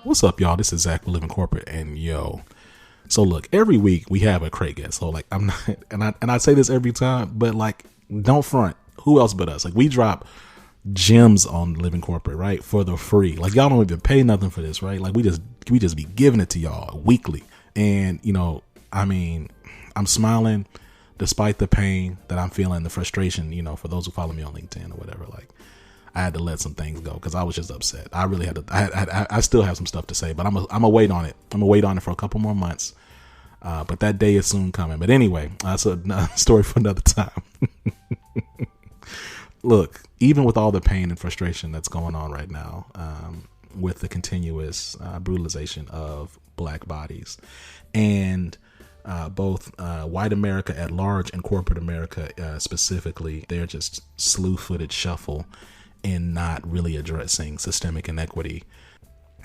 What's up, y'all? This is Zach with Living Corporate, and so look, every week we have a crate guest. So like, I'm not, and I say this every time, but like, don't front. Who else but us? Like, we drop gems on Living Corporate, right, for the free. Like, y'all don't even pay nothing for this, right? Like, we just be giving it to y'all weekly, and I mean, I'm smiling despite the pain that I'm feeling, the frustration. For those who follow me on LinkedIn or whatever, like, I had to let some things go because I was just upset. I really had to. I still have some stuff to say, but I'm gonna wait on it. I'm gonna wait on it for a couple more months. But that day is soon coming. But anyway, that's a story for another time. Look, even with all the pain and frustration that's going on right now, with the continuous brutalization of Black bodies, and both white America at large and corporate America specifically, they're just slew-footed shuffle in not really addressing systemic inequity.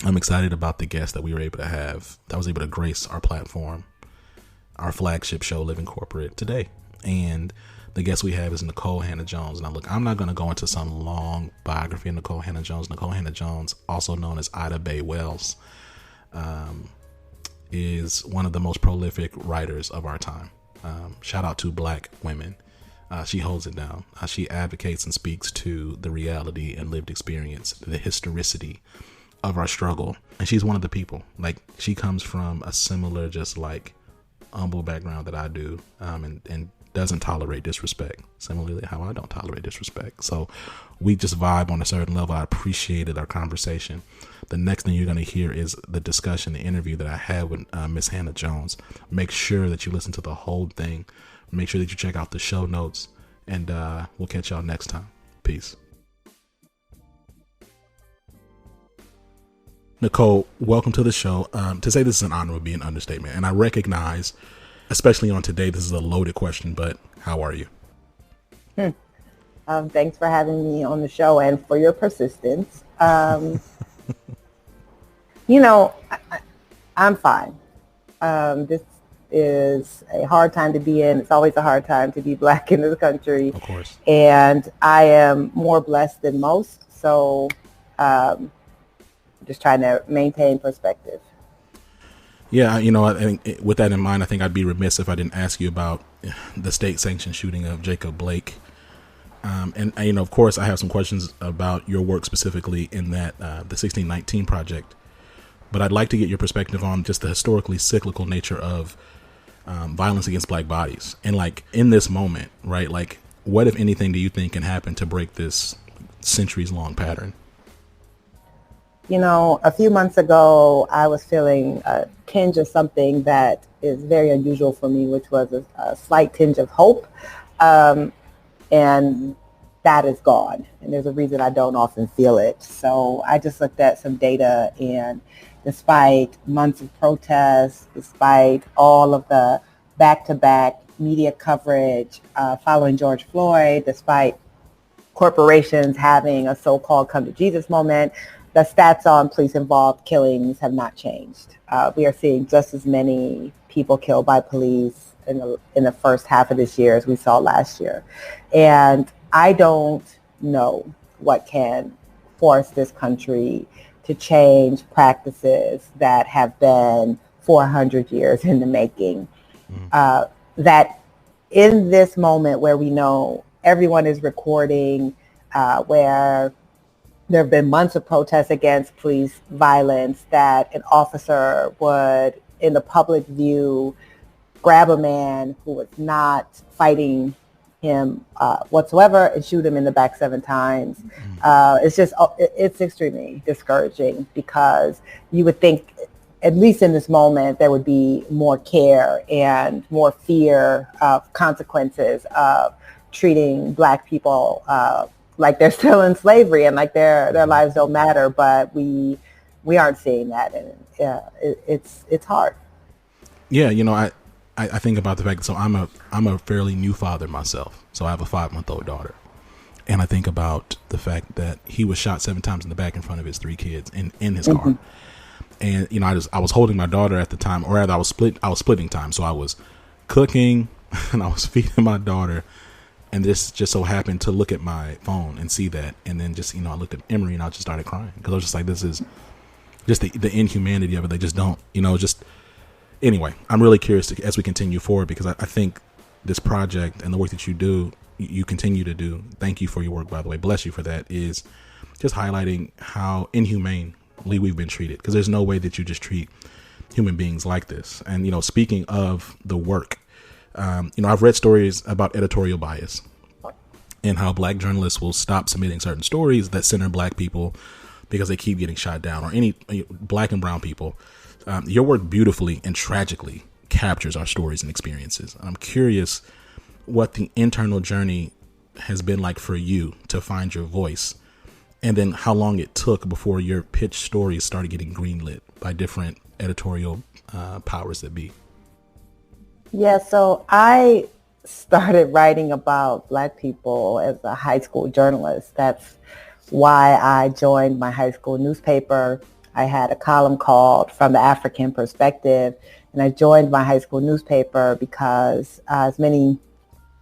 I'm excited about the guest that we were able to have, that was able to grace our platform, our flagship show, Living Corporate, today. And the guest we have is Nikole Hannah-Jones. Now, look, I'm not going to go into some long biography of Nikole Hannah-Jones. Nikole Hannah-Jones, also known as Ida Bae Wells, is one of the most prolific writers of our time. Shout out to Black women. She holds it down. She advocates and speaks to the reality and lived experience, the historicity of our struggle. And she's one of the people. Like, she comes from a similar, just like, humble background that I do, and doesn't tolerate disrespect, similarly how I don't tolerate disrespect. So we just vibe on a certain level. I appreciated our conversation. The next thing you're going to hear is the discussion, the interview that I had with Miss Hannah-Jones. Make sure that you listen to the whole thing. Make sure that you check out the show notes, and we'll catch y'all next time. Peace. Nikole, welcome to the show. To say this is an honor would be an understatement, and I recognize, especially on today, this is a loaded question, but how are you? Thanks for having me on the show and for your persistence. I'm fine. This is a hard time to be in. It's always a hard time to be Black in this country. Of course. And I am more blessed than most. So just trying to maintain perspective. Yeah, I think with that in mind, I think I'd be remiss if I didn't ask you about the state-sanctioned shooting of Jacob Blake. And of course, I have some questions about your work specifically in that the 1619 Project. But I'd like to get your perspective on just the historically cyclical nature of violence against Black bodies. And like in this moment, right, like what, if anything, do you think can happen to break this centuries-long pattern? A few months ago, I was feeling a tinge of something that is very unusual for me, which was a slight tinge of hope. And that is gone. And there's a reason I don't often feel it. So I just looked at some data, and despite months of protests, despite all of the back-to-back media coverage following George Floyd, despite corporations having a so-called come to Jesus moment, the stats on police-involved killings have not changed. We are seeing just as many people killed by police in the first half of this year as we saw last year. And I don't know what can force this country to change practices that have been 400 years in the making. That in this moment where we know everyone is recording, where there have been months of protests against police violence, that an officer would, in the public view, grab a man who was not fighting him whatsoever and shoot him in the back 7 times. It's extremely discouraging, because you would think, at least in this moment, there would be more care and more fear of consequences of treating Black people like they're still in slavery and like their lives don't matter. But we aren't seeing that, and it's hard. Yeah, I think about the fact that, so I'm a fairly new father myself. So I have a 5-month-old daughter. And I think about the fact that he was shot 7 times in the back in front of his 3 kids in his car. And, I was holding my daughter at the time, or rather I was splitting time. So I was cooking and I was feeding my daughter. And this just so happened to look at my phone and see that. And then just, I looked at Emery and I just started crying, because I was just like, this is just the inhumanity of it. They just don't, just anyway. I'm really curious as we continue forward, because I think this project and the work that you continue to do. Thank you for your work, by the way. Bless you for that. Is just highlighting how inhumanely we've been treated, because there's no way that you just treat human beings like this. And, speaking of the work, I've read stories about editorial bias and how Black journalists will stop submitting certain stories that center Black people because they keep getting shot down, or any Black and brown people. Your work beautifully and tragically captures our stories and experiences. I'm curious what the internal journey has been like for you to find your voice, and then how long it took before your pitch stories started getting greenlit by different editorial powers that be. Yeah, so I started writing about Black people as a high school journalist. That's why I joined my high school newspaper. I had a column called From the African Perspective, and I joined my high school newspaper because as many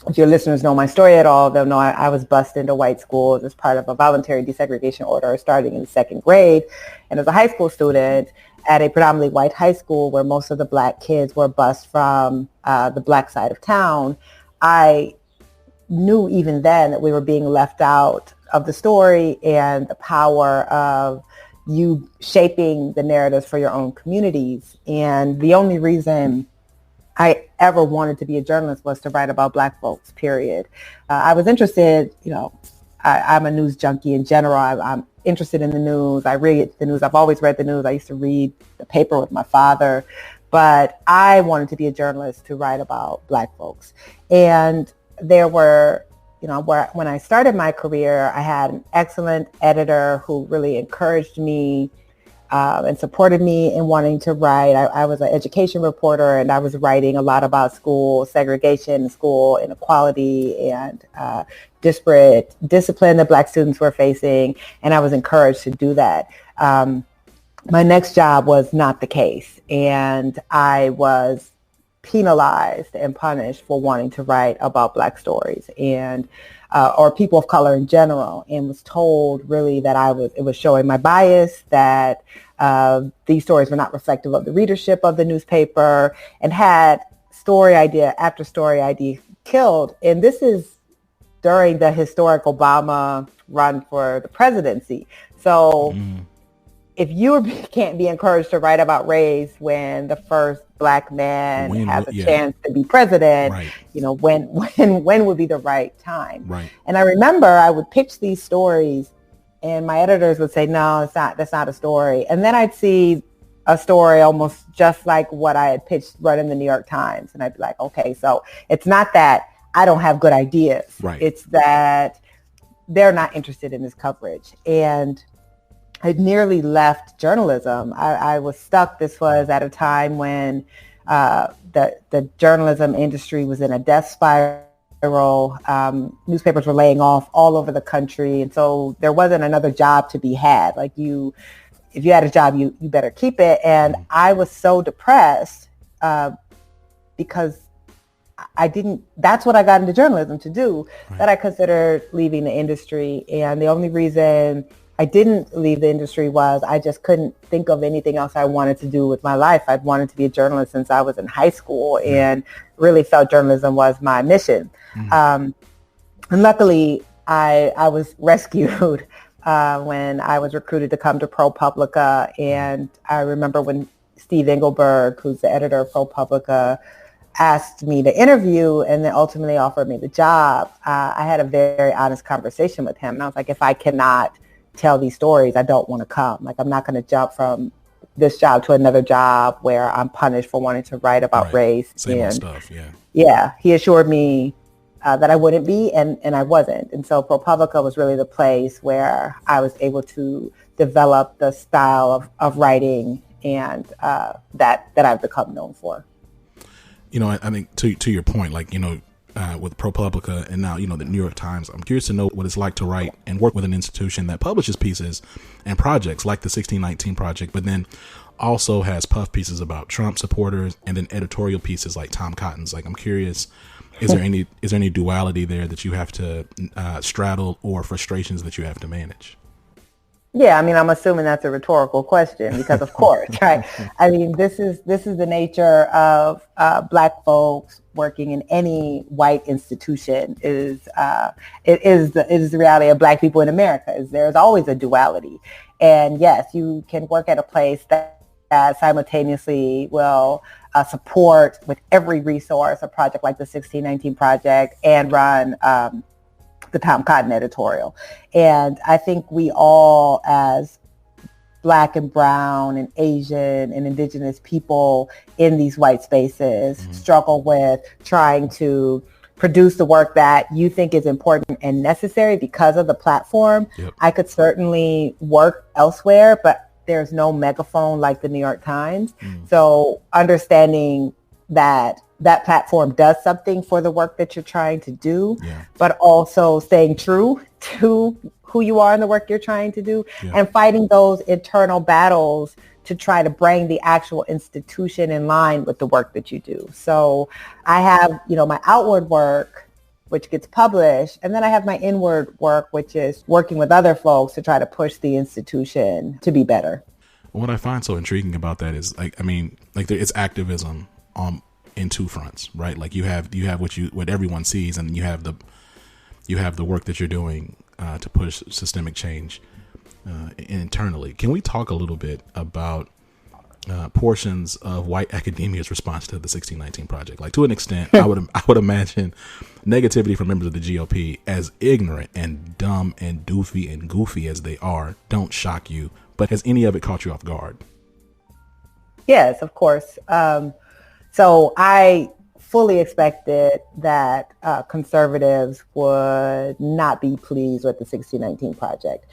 of your listeners know my story at all, they'll know I was bused into white schools as part of a voluntary desegregation order starting in second grade. And as a high school student at a predominantly white high school where most of the Black kids were bused from the Black side of town, I knew even then that we were being left out of the story and the power of you shaping the narratives for your own communities. And the only reason I ever wanted to be a journalist was to write about Black folks, period. I was interested, I'm a news junkie in general. I'm interested in the news. I read the news. I've always read the news. I used to read the paper with my father, but I wanted to be a journalist to write about Black folks. And there were, when I started my career, I had an excellent editor who really encouraged me and supported me in wanting to write. I was an education reporter, and I was writing a lot about school segregation, school inequality, and disparate discipline that Black students were facing, and I was encouraged to do that. My next job was not the case, and I was penalized and punished for wanting to write about Black stories and or people of color in general, and was told really that it was showing my bias, that these stories were not reflective of the readership of the newspaper, and had story idea after story idea killed. And this is during the historic Obama run for the presidency. So if you can't be encouraged to write about race when the first Black man has a chance to be president, right, when would be the right time? Right. And I remember I would pitch these stories, and my editors would say, no, that's not a story. And then I'd see a story almost just like what I had pitched right in the New York Times. And I'd be like, okay, so it's not that I don't have good ideas. Right. It's that they're not interested in this coverage. And I nearly left journalism. I was stuck. This was at a time when the journalism industry was in a death spiral. Newspapers were laying off all over the country. And so there wasn't another job to be had. Like if you had a job, you better keep it. And I was so depressed because that's what I got into journalism to do, right, that I considered leaving the industry. And the only reason I didn't leave the industry was I just couldn't think of anything else I wanted to do with my life. I'd wanted to be a journalist since I was in high school, and really felt journalism was my mission. And luckily, I was rescued when I was recruited to come to ProPublica. And I remember when Steve Engelberg, who's the editor of ProPublica, asked me to interview and then ultimately offered me the job. I had a very honest conversation with him. And I was like, if I cannot tell these stories, I don't want to come. Like, I'm not going to jump from this job to another job where I'm punished for wanting to write about race. Same old stuff, yeah. Yeah, he assured me that I wouldn't be, and I wasn't. And so ProPublica was really the place where I was able to develop the style of writing and that I've become known for. I think to your point, like, with ProPublica and now, the New York Times, I'm curious to know what it's like to write and work with an institution that publishes pieces and projects like the 1619 Project, but then also has puff pieces about Trump supporters and then editorial pieces like Tom Cotton's. Like, I'm curious, is there any duality there that you have to straddle, or frustrations that you have to manage? Yeah, I mean, I'm assuming that's a rhetorical question because, of course, right? I mean, this is the nature of Black folks working in any white institution. It is the reality of Black people in America. Is there's always a duality, and yes, you can work at a place that simultaneously will support with every resource a project like the 1619 Project and run the Tom Cotton editorial. And I think we all, as Black and brown and Asian and indigenous people in these white spaces, struggle with trying to produce the work that you think is important and necessary because of the platform. Yep. I could certainly work elsewhere, but there's no megaphone like the New York Times. So understanding that platform does something for the work that you're trying to do, but also staying true to who you are and the work you're trying to do, and fighting those internal battles to try to bring the actual institution in line with the work that you do. So I have, my outward work, which gets published, and then I have my inward work, which is working with other folks to try to push the institution to be better. What I find so intriguing about that is, it's activism in two fronts, right? Like you have what everyone sees, and you have the work that you're doing to push systemic change internally. Can we talk a little bit about portions of white academia's response to the 1619 Project? Like, to an extent, I would imagine negativity from members of the GOP, as ignorant and dumb and doofy and goofy as they are, don't shock you. But has any of it caught you off guard? Yes, of course. So I fully expected that conservatives would not be pleased with the 1619 Project.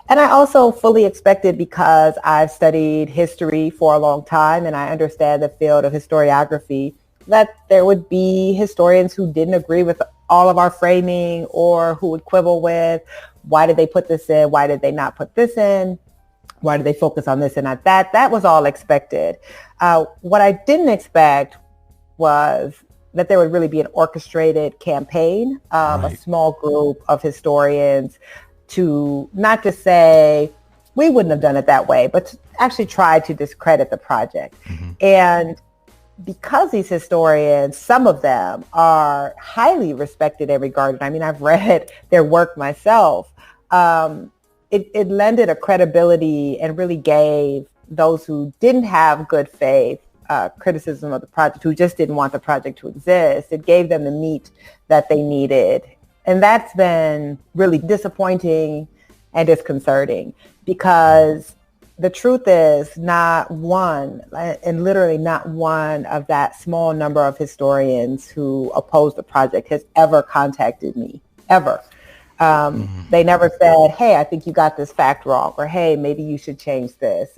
And I also fully expected, because I've studied history for a long time and I understand the field of historiography, that there would be historians who didn't agree with all of our framing, or who would quibble with, why did they put this in? Why did they not put this in? Why did they focus on this and not that? That was all expected. What I didn't expect was that there would really be an orchestrated campaign, a small group of historians to not just say, we wouldn't have done it that way, but to actually try to discredit the project. And because these historians, some of them are highly respected and regarded, I mean, I've read their work myself, it lended a credibility and really gave those who didn't have good faith criticism of the project, who just didn't want the project to exist, it gave them the meat that they needed. And that's been really disappointing and disconcerting, because the truth is not one, and literally not one, of that small number of historians who oppose the project has ever contacted me, ever. They never said, hey, I think you got this fact wrong, or hey, maybe you should change this,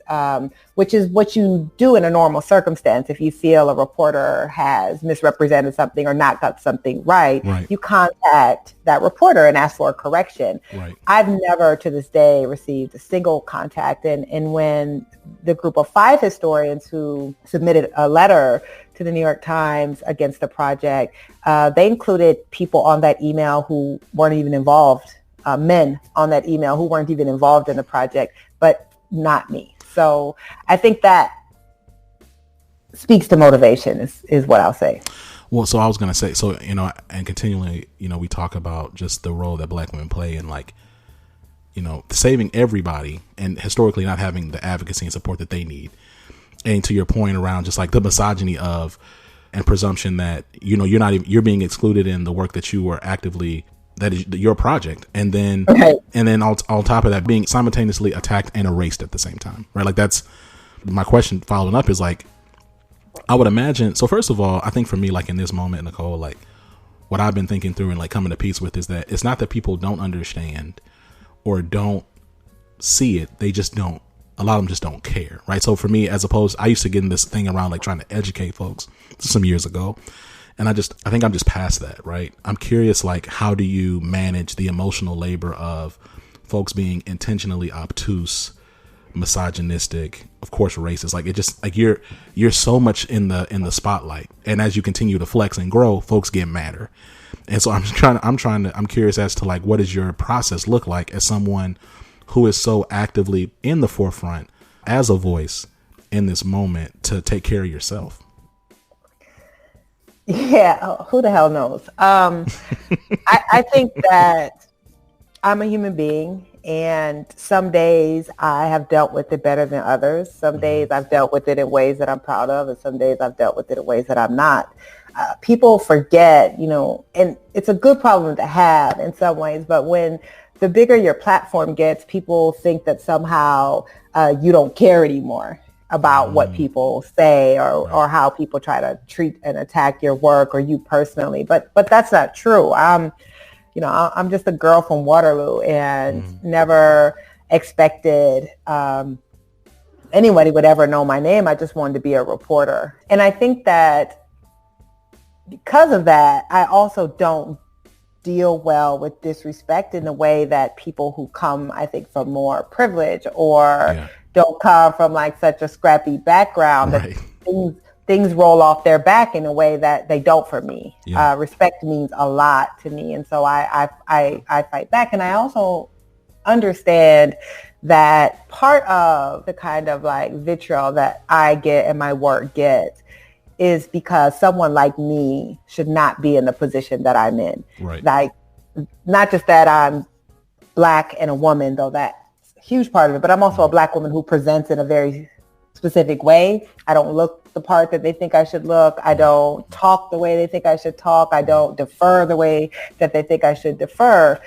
which is what you do in a normal circumstance. If you feel a reporter has misrepresented something or not got something right, you contact that reporter and ask for a correction. I've never to this day received a single contact. And when the group of 5 historians who submitted a letter to the New York Times against the project, they included people on that email who weren't even involved, men on that email who weren't even involved in the project, but not me. So I think that speaks to motivation is what I'll say. Well, so I was going to say, so, and continually, we talk about just the role that Black women play in, like, saving everybody, and historically not having the advocacy and support that they need. And to your point around just like the misogyny of and presumption that, you're being excluded in the work that you were actively, that is your project. And then, and then on top of that, being simultaneously attacked and erased at the same time, right? Like, that's my question following up is like, I would imagine. So first of all, I think for me, like in this moment, Nikole, like what I've been thinking through and like coming to peace with is that it's not that people don't understand or don't see it. They just don't. A lot of them just don't care, right? So for me, as opposed, I used to get in this thing around like trying to educate folks some years ago. And I think I'm just past that, right? I'm curious, like, how do you manage the emotional labor of folks being intentionally obtuse, misogynistic, of course, racist? Like, it just like you're so much in the spotlight. And as you continue to flex and grow, folks get madder. And so I'm curious as to like, what does your process look like as someone who is so actively in the forefront as a voice in this moment to take care of yourself? Yeah, who the hell knows? I think that I'm a human being, and some days I have dealt with it better than others. Some days I've dealt with it in ways that I'm proud of, and some days I've dealt with it in ways that I'm not. People forget, and it's a good problem to have in some ways, but when the bigger your platform gets, people think that somehow you don't care anymore about what people say or how people try to treat and attack your work or you personally. But that's not true. I'm just a girl from Waterloo and never expected anybody would ever know my name. I just wanted to be a reporter. And I think that because of that, I also don't deal well with disrespect in the way that people who come, I think, from more privilege or don't come from like such a scrappy background that things roll off their back in a way that they don't for me. Respect means a lot to me. And so I fight back. And I also understand that part of the kind of like vitriol that I get and my work gets is because someone like me should not be in the position that I'm in. Right. Like, not just that I'm Black and a woman, though that's a huge part of it, but I'm also a Black woman who presents in a very specific way. I don't look the part that they think I should look. I don't talk the way they think I should talk. I don't defer the way that they think I should defer.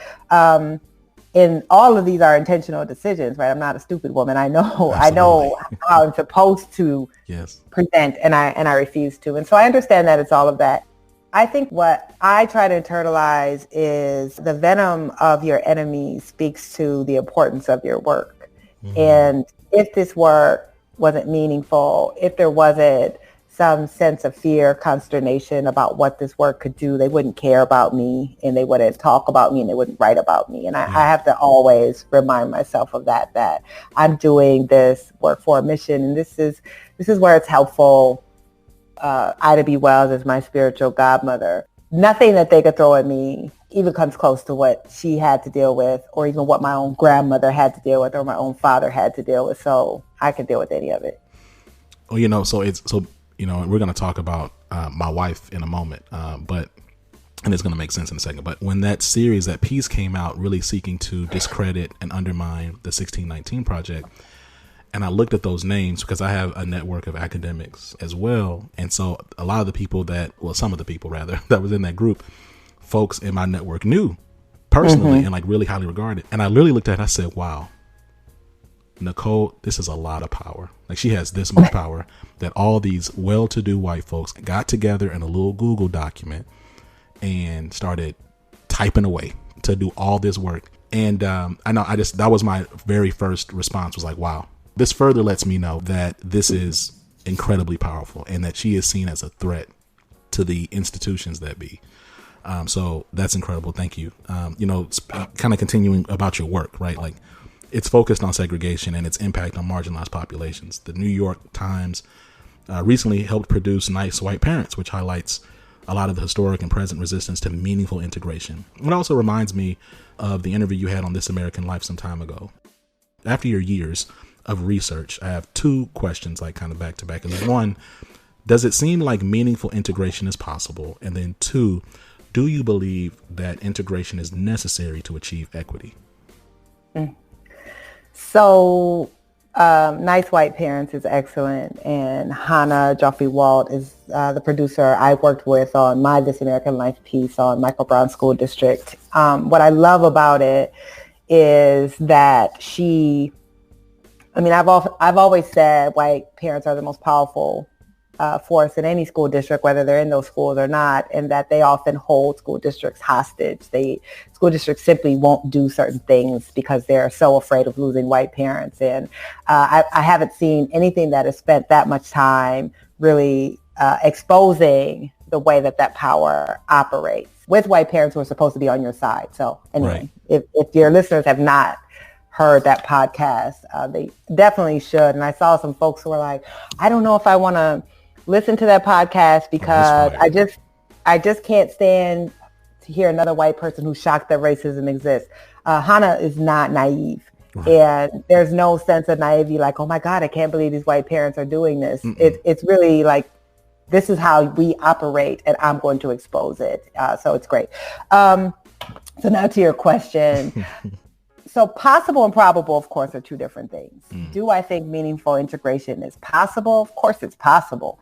And all of these are intentional decisions, right? I'm not a stupid woman. I know how I'm supposed to present, and I refuse to. And so I understand that it's all of that. I think what I try to internalize is the venom of your enemy speaks to the importance of your work. And if this work wasn't meaningful, if there wasn't some sense of fear, consternation about what this work could do, they wouldn't care about me, and they wouldn't talk about me, and they wouldn't write about me. And I have to always remind myself of that I'm doing this work for a mission, and this is where it's helpful. Ida B. Wells is my spiritual godmother. Nothing that they could throw at me even comes close to what she had to deal with, or even what my own grandmother had to deal with, or my own father had to deal with. So I can deal with any of it. Well, we're going to talk about my wife in a moment, and it's going to make sense in a second. But when that piece came out, really seeking to discredit and undermine the 1619 Project, and I looked at those names because I have a network of academics as well. And so a lot of the people some of the people rather, that was in that group, folks in my network knew personally and like really highly regarded. And I literally looked at it and I said, wow, Nikole, this is a lot of power. Like, she has this much power that all these well-to-do white folks got together in a little Google document and started typing away to do all this work. And that was my very first response, was like, wow, this further lets me know that this is incredibly powerful and that she is seen as a threat to the institutions that be. So that's incredible. Thank you. Kind of continuing about your work, right? Like, it's focused on segregation and its impact on marginalized populations. The New York Times recently helped produce Nice White Parents, which highlights a lot of the historic and present resistance to meaningful integration. It also reminds me of the interview you had on This American Life some time ago. After your years of research, I have two questions, like kind of back to back. And one, does it seem like meaningful integration is possible? And then two, do you believe that integration is necessary to achieve equity? So Nice White Parents is excellent, and Hannah Joffe-Walt is the producer I worked with on my This American Life piece on Michael Brown School District. What I love about it is that I've always said white parents are the most powerful force in any school district, whether they're in those schools or not, and that they often hold school districts hostage. School districts simply won't do certain things because they're so afraid of losing white parents. And I haven't seen anything that has spent that much time really exposing the way that power operates with white parents who are supposed to be on your side. So anyway, if your listeners have not heard that podcast, they definitely should. And I saw some folks who were like, I don't know if I want to listen to that podcast because I just can't stand to hear another white person who's shocked that racism exists. Hannah is not naive. Right. And there's no sense of naivety like, oh my God, I can't believe these white parents are doing this. It's really like, this is how we operate and I'm going to expose it. So it's great. So now to your question. So possible and probable, of course, are two different things. Do I think meaningful integration is possible? Of course it's possible.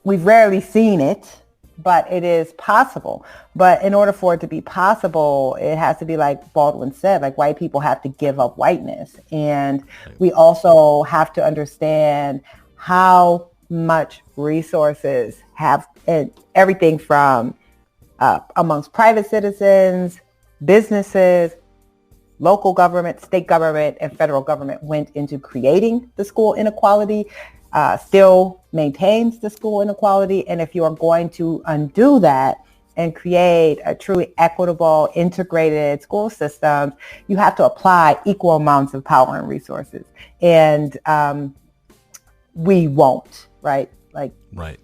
We've rarely seen it, but it is possible. But in order for it to be possible, it has to be like Baldwin said, like white people have to give up whiteness. And we also have to understand how much resources have, and everything from amongst private citizens, businesses, local government, state government, and federal government went into creating the school inequality, still maintains the school inequality. And if you are going to undo that and create a truly equitable, integrated school system, you have to apply equal amounts of power and resources. And we won't, right? Like, right.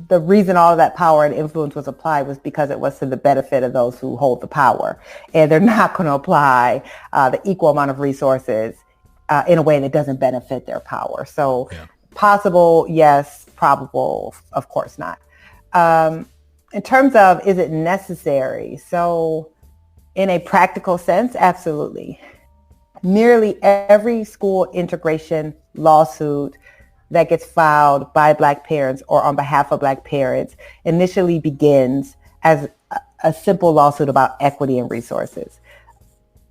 The reason all of that power and influence was applied was because it was to the benefit of those who hold the power. And they're not going to apply the equal amount of resources in a way that doesn't benefit their power. So possible, yes. Probable, of course not. In terms of, is it necessary? So in a practical sense, absolutely. Nearly every school integration lawsuit that gets filed by Black parents or on behalf of Black parents initially begins as a simple lawsuit about equity and resources.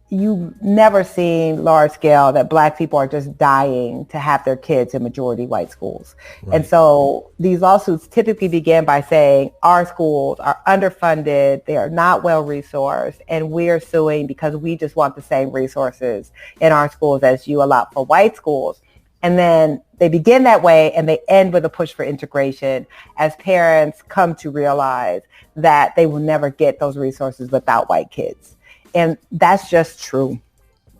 You've never seen large scale that Black people are just dying to have their kids in majority white schools. Right. And so these lawsuits typically begin by saying our schools are underfunded, they are not well resourced, and we're suing because we just want the same resources in our schools as you allot for white schools. And then they begin that way and they end with a push for integration as parents come to realize that they will never get those resources without white kids. And that's just true.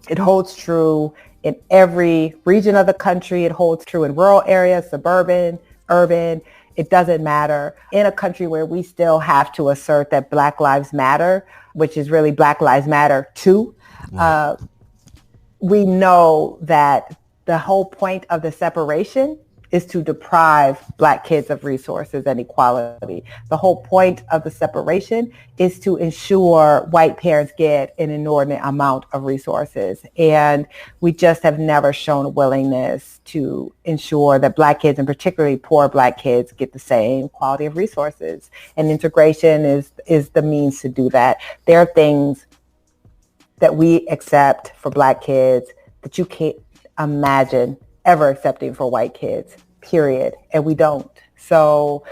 It holds true in every region of the country. It holds true in rural areas, suburban, urban. It doesn't matter. In a country where we still have to assert that Black Lives Matter, which is really Black Lives Matter too, right. We know that the whole point of the separation is to deprive Black kids of resources and equality. The whole point of the separation is to ensure white parents get an inordinate amount of resources. And we just have never shown a willingness to ensure that Black kids, and particularly poor Black kids, get the same quality of resources. And integration is the means to do that. There are things that we accept for Black kids that you can't imagine ever accepting for white kids, period. And we don't. So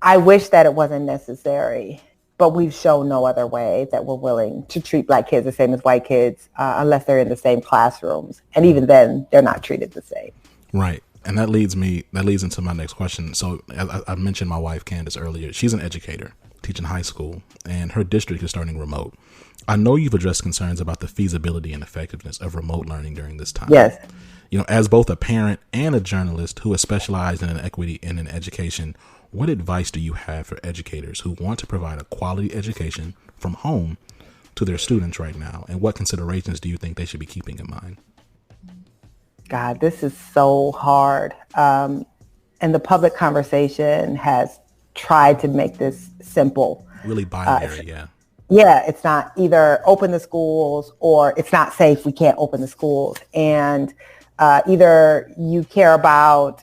I wish that it wasn't necessary, but we've shown no other way that we're willing to treat Black kids the same as white kids unless they're in the same classrooms. And even then, they're not treated the same. Right. And that leads into my next question. So I mentioned my wife, Candace, earlier. She's an educator teaching high school, and her district is starting remote. I know you've addressed concerns about the feasibility and effectiveness of remote learning during this time. Yes. You know, as both a parent and a journalist who has specialized in an equity and in education, what advice do you have for educators who want to provide a quality education from home to their students right now? And what considerations do you think they should be keeping in mind? God, this is so hard. And the public conversation has tried to make this simple. Really binary, yeah. Yeah, it's not either open the schools or it's not safe, we can't open the schools. And either you care about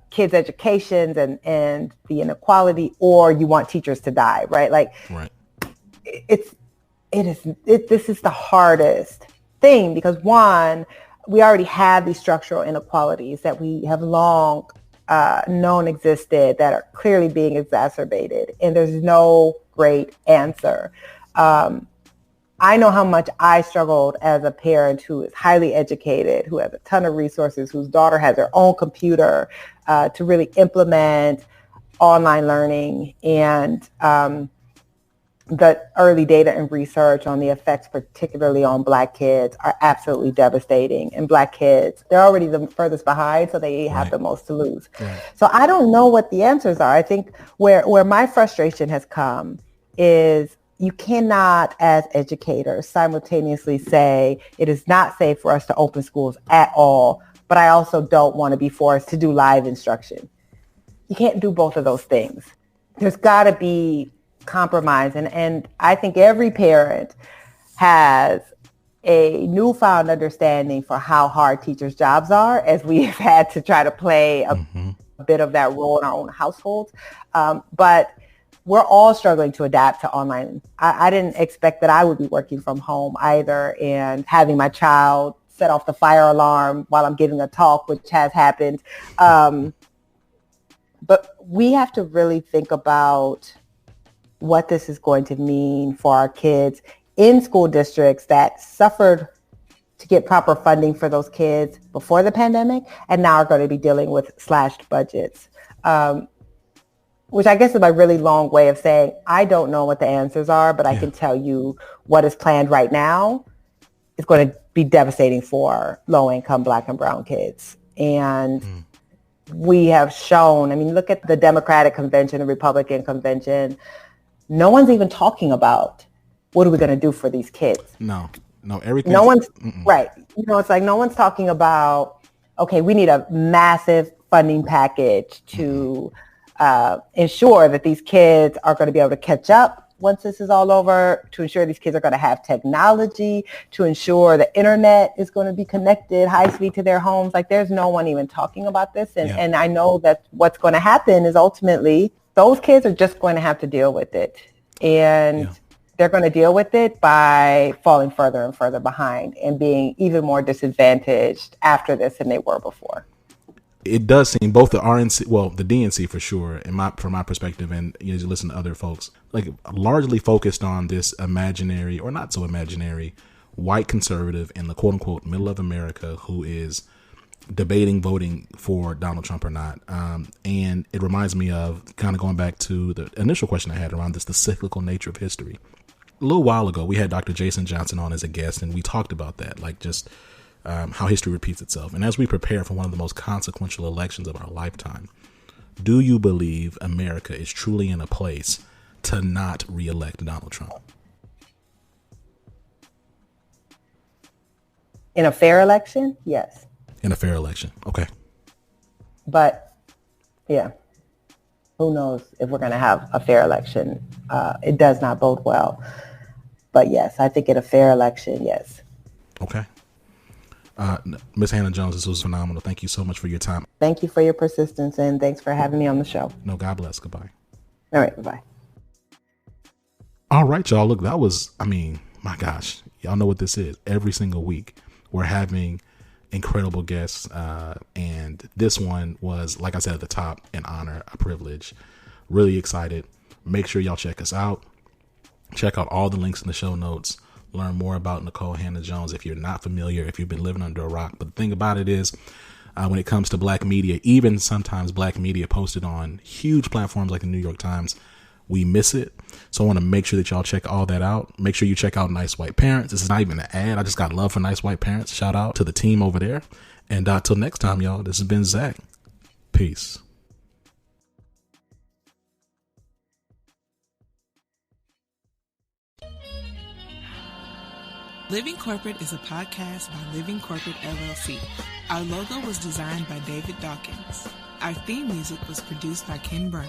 kids' educations and the inequality, or you want teachers to die, right? Like, right. This is the hardest thing because one, we already have these structural inequalities that we have long known existed that are clearly being exacerbated, and there's no great answer. I know how much I struggled as a parent who is highly educated, who has a ton of resources, whose daughter has her own computer to really implement online learning, and the early data and research on the effects, particularly on Black kids, are absolutely devastating. And Black kids, they're already the furthest behind, so they have the most to lose. Right. So I don't know what the answers are. I think where my frustration has come is you cannot, as educators, simultaneously say it is not safe for us to open schools at all, but I also don't want to be forced to do live instruction. You can't do both of those things. There's got to be compromise. And I think every parent has a newfound understanding for how hard teachers' jobs are, as we have had to try to play a bit of that role in our own households. But we're all struggling to adapt to online. I didn't expect that I would be working from home either, and having my child set off the fire alarm while I'm giving a talk, which has happened. But we have to really think about what this is going to mean for our kids in school districts that suffered to get proper funding for those kids before the pandemic and now are going to be dealing with slashed budgets. Which I guess is a really long way of saying, I don't know what the answers are, but I can tell you what is planned right now is going to be devastating for low-income Black and brown kids. And we have shown, I mean, look at the Democratic convention, the Republican convention. No one's even talking about what are we going to do for these kids. No, everything. No one's, right. You know, it's like no one's talking about, okay, we need a massive funding package to ensure that these kids are going to be able to catch up once this is all over, to ensure these kids are going to have technology, to ensure the internet is going to be connected high speed to their homes. Like there's no one even talking about this. And I know that what's going to happen is ultimately those kids are just going to have to deal with it. And they're going to deal with it by falling further and further behind and being even more disadvantaged after this than they were before. It does seem both the RNC, well, the DNC for sure, from my perspective, and you listen to other folks, like largely focused on this imaginary or not so imaginary white conservative in the quote unquote middle of America who is debating voting for Donald Trump or not. And it reminds me of kind of going back to the initial question I had around the cyclical nature of history. A little while ago, we had Dr. Jason Johnson on as a guest, and we talked about that, like just how history repeats itself. And as we prepare for one of the most consequential elections of our lifetime, do you believe America is truly in a place to not reelect Donald Trump? In a fair election? Yes. In a fair election. Okay. But yeah, who knows if we're going to have a fair election. It does not bode well. But yes, I think in a fair election, yes. Okay. Ms. Hannah Jones, this was phenomenal. Thank you so much for your time. Thank you for your persistence, and thanks for having me on the show. No, God bless. Goodbye. All right. Bye-bye. All right, y'all. Look, that was, my gosh, y'all know what this is. Every single week we're having incredible guests. And this one was, like I said at the top, an honor, a privilege. Really excited. Make sure y'all check us out. Check out all the links in the show notes. Learn more about Nikole Hannah Jones if you're not familiar, if you've been living under a rock. But the thing about it is, when it comes to Black media, even sometimes Black media posted on huge platforms like the New York Times, we miss it. So I want to make sure that y'all check all that out. Make sure you check out Nice White Parents. This is not even an ad. I just got love for Nice White Parents. Shout out to the team over there. And till next time, y'all, this has been Zach. Peace. Living Corporate is a podcast by Living Corporate LLC. Our logo was designed by David Dawkins. Our theme music was produced by Ken Brown.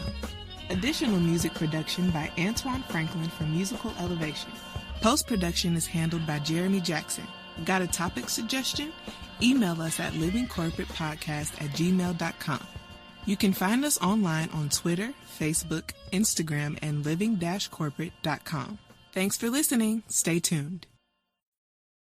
Additional music production by Antoine Franklin for Musical Elevation. Post-production is handled by Jeremy Jackson. Got a topic suggestion? Email us at livingcorporatepodcast@gmail.com. You can find us online on Twitter, Facebook, Instagram, and living-corporate.com. Thanks for listening. Stay tuned.